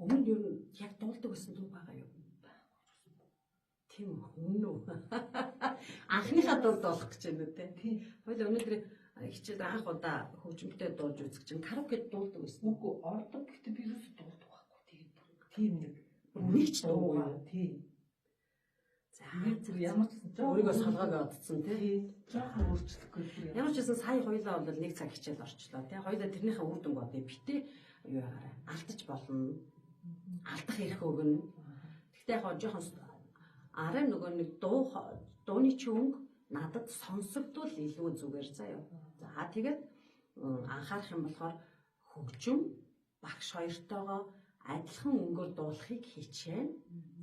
Өмнө юу яг дуулдаг гэсэн дуу байгаа юу? Тийм үнэн үү? Анхныхаа дуулд болох гэж байна үү те? Тийм. Хоёул өнөөдөр хичээл анх удаа хөгжмөнтэй дуулж үзэх чинь караокед дуулдаг гэсэн. Үгүй ордог гэхдээ би юус дуулдаг байхгүй тийм нэг нэг ч дуугаа тийм. За ямар ч өөрийгөө солгоог одцсон тий. Жоохон өөрчлөхгүй. Ямар ч гэсэн сая хоёлаа бол нэг цаг хичээл орчлоо тий. Хоёлаа тэрнийхээ үр дүнг одоо битээ юу яараа алдаж болно. Алдах эрх өгнө. Гэхдээ яг жоохон арай нөгөө нэг дууны чөнг надад сонсогдвол илүү зүгээр заяа. За тэгээд анхаарах юм болохоор хөгжим багш хоёртойгоо адилхан өнгөөр дуулахыг хичээнэ.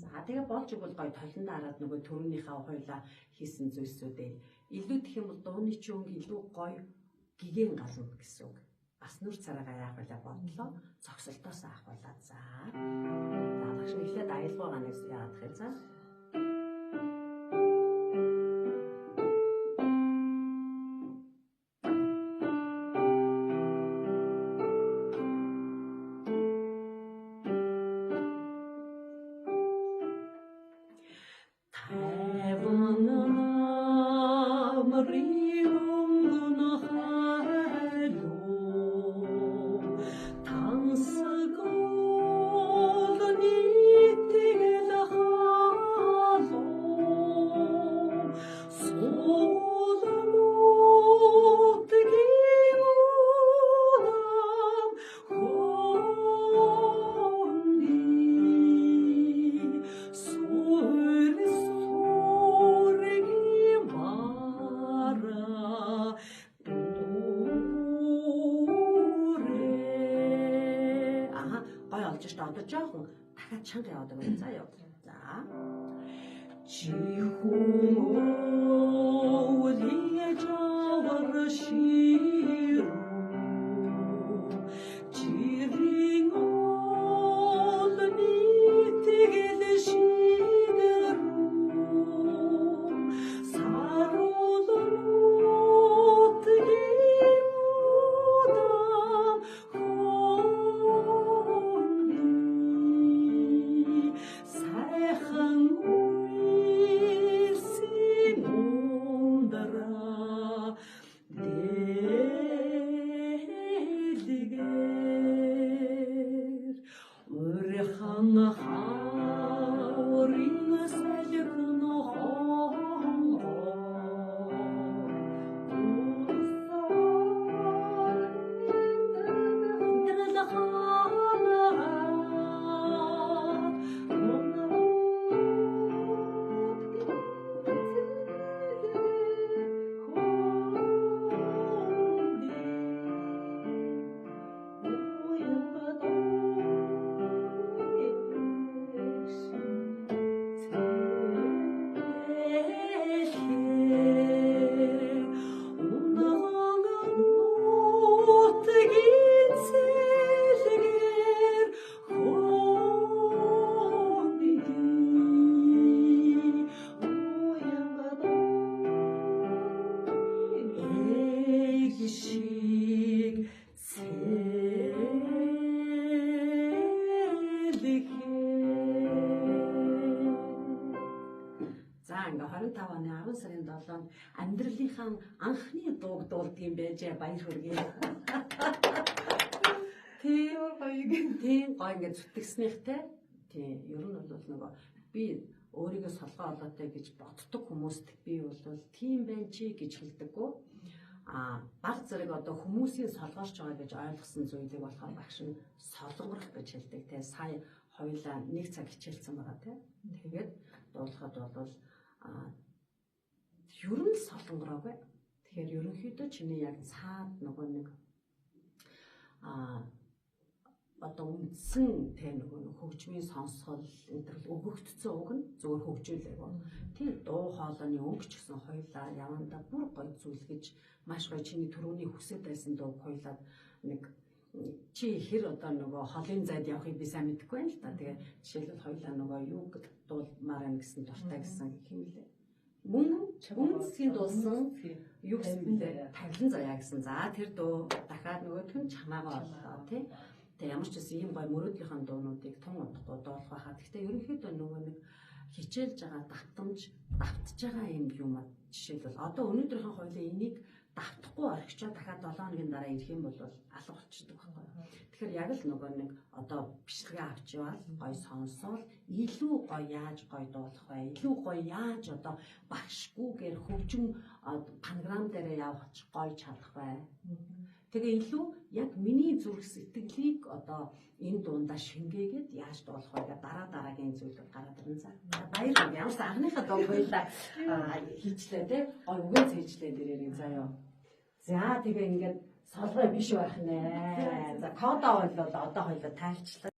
За тэгээ болж игэл гоё толон дараад нөгөө төрөөнийхөө хоёлаа хийсэн зүйлсүүдээ илүү гэх юм бол дууны чөнг илүү гоё гигэн гална гэсэн үг. Бас нүр цараагаа яах вэ бодлоо зогсолтоос авах болоо. За багш нэглээд аялал байгаанаас яагаад гэхээр за одоо жоохон дахиад чанга яваад байгаа юм заяа. За. Чихүмөлий жавар ширүү чирийн олны тэгэл шидэрүү сарулнууд гимудам сайхан үерсийн ундраа дэлгээр урхан хаурин салхин За ингээ 25 оны 10 сарын 7-нд амьдралынхаа анхны дууг дуулдаг юм байжээ баяр хүргэе. Тийм гоё ингээ зүтгэснийхтэй. Тийм ер нь бол нөгөө би өөрийгөө солгоо олоотой гэж боддог хүмүүст би бол тийм байна чи гэж хэлдэггүй. Баг зэрэг одоо хүмүүсийн солгоорч байгаа гэж ойлгосон зүйлийг болохоор багш нь солонгорох гэж хэлдэг. Тэ сая хоёулаа нэг цаг хичээлсэн байгаа тэ. Тэгээд дуулахад бол ер нь солонгороогүй. Тэгэхээр ерөнхийдөө чиний яг цаад нөгөө нэг одоо үндсэн тэ нөгөө хөгжмийн сонсгол энэ өгөгдсөн үг нь зөвхөн хөгжүүлээгүй. Тийм дуу хоолойны өнгө ч гэсэн хоёулаа явандаа бүр гоё зүйл гэж маш гоё чиний төрөний хүсэж байсан дуу хоёулаа нэг чи хэр одоо нөгөө холын зайд явахыг би сайн мэдэхгүй байна л да. Тэгээ жишээлбэл хоёулаа нөгөө юу дуулмаар юм гэсэн дуртай гэсэн хэмлээ. Мөн үнцгийн дуулсан юу гэсэн бэ? Тавилан заяа гэсэн. За тэр дуу дахиад нөгөөх нь чамаагаа боллоо тий. Тэгээ ямар ч гэсэн ийм гоё мөрөөдлийн дуунуудыг тун удахгүй доолох байхаа. Гэхдээ ерөнхийдөө нөгөө нэг хичээлж байгаа давтж байгаа юм юм аа. Жишээлбэл одоо өнөөдрийн хуулийн энийг давтахгүй орхичоо дахиад 7 хоногийн дараа ирэх юм бол алга болчихдог байхгүй. Тэгэхээр яг л нөгөө нэг одоо бичлэгээ авчивал гоё сонсоол илүү гоё яаж гоё дуулах вэ? Илүү гоё яаж одоо багшгүйгээр хөгжин панограм дээр явах гоё чадах вэ? Тэгээ илүү яг миний зүрх сэтгэлийг одоо энэ дундаа шингээгээд яаж дуулах вэ гэдэг дараагийн зүйлүүд гараад ирнэ за. Баярлалаа. Ямар ч анхныхаа дуу хоёлаа хийчлээ те. Гоё үгээ зээжлээ дээрээ заяа. За тэгээ ингээд солгой биш байх нэ. За кодоо бол одоо хоёлоо тайлчлаа.